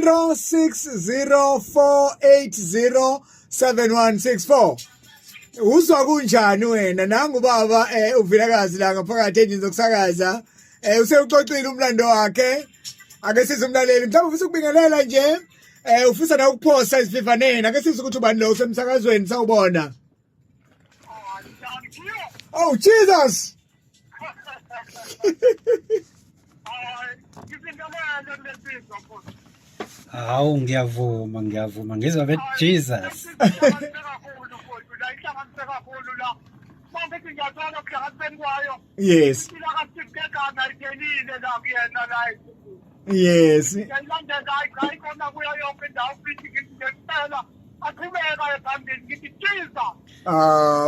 0604807164. Uzwa kunjani wena nangu baba uvilakazi la ngaphakathi endini zokusakaza usewuxoxile umlando wakhe ake size umlaleli mhlawumbe ufisa ukubingelela nje ufisa na ukuphosa isivivaneni ake size ukuthi ubani lo usemsakazweni sawubona. Oh Jesus. Hawu ngiyavuma ngizwa bethi Jesus. Yes. Yes.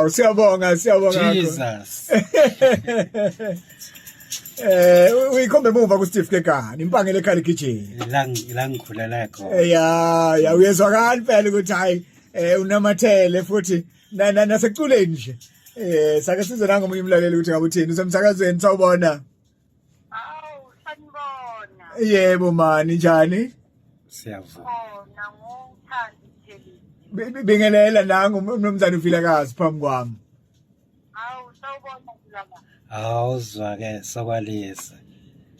Siyabonga Jesus. Uyikhombe emuva kuSteve Kekana impangele ekhaya ekhitchen La ngikhulela khona. Ya uyezwakala impela ukuthi hayi unamathele futhi naseculeni nje sake size nanga omunye umlaleli ukuthi ngabe uthini usemsakazweni sawubona. Awu sanibona. Yebo mani njani? Siyavuma. Nangothandi Thelisi. Bingelela nanga umnomzana uvilakazi phambi kwami. Awu sawubona kulama. Awuzwa ke sokwalisa.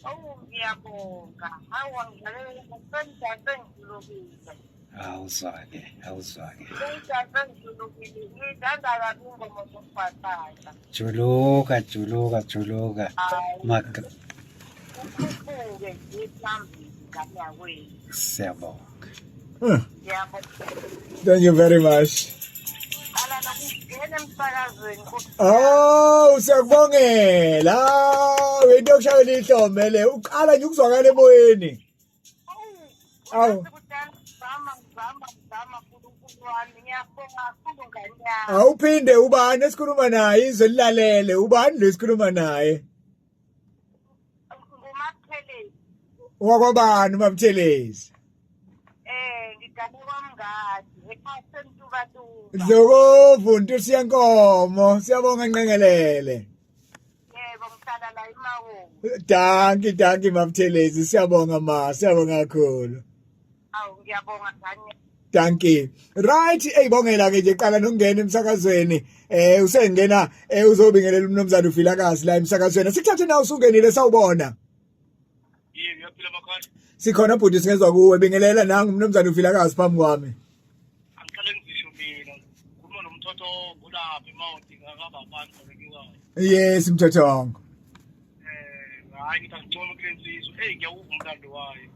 Awu ngiyabonga. Awu ngidlalela ngosenzase ngilobile. Awuzwa ke. Ngizenzase ngilobile. Ngidanda kabi ingoma zokubhatala. Juluka. Mak Ukubuke ngiphambili ngamakwenu. siyabonga. Ngiyabonga. Thank you very much. Ala nakungena emsakazweni Oh siyakubongela wento yokushayela ihlombe le uqala nje ukuzwakala emoyeni. Awu awuphinde ubani esikhuluma naye izwe lilalele ubani lesikhuluma naye wakwabani uMabuthelezi Dlokovu Ntusi yenkomo siyabonga Nqengelele. Danki Mabuthelezi siyabonga siyabonga kakhulu. Awu ngiyabonga ngani. Danki. Right eyibongela ke nje qala nokungena emsakazweni usengena uzobingelela umnomzana uvilakazi la emsakazweni sikuthathe na usungenile sawubona. Yebo uyaphila makhaya. Sikhona bhuti singezwa kuwe bingelela nanga umnomzana uvilakazi phambi kwami. Angiqale ngizisho mina kukhuluma nomthotho olapha emawuthi ngakaba abantu bekiwayo. Yes Mthothongo. Hayi ngithi ngicoma kulensizwe ngiyawuva umlando wayo.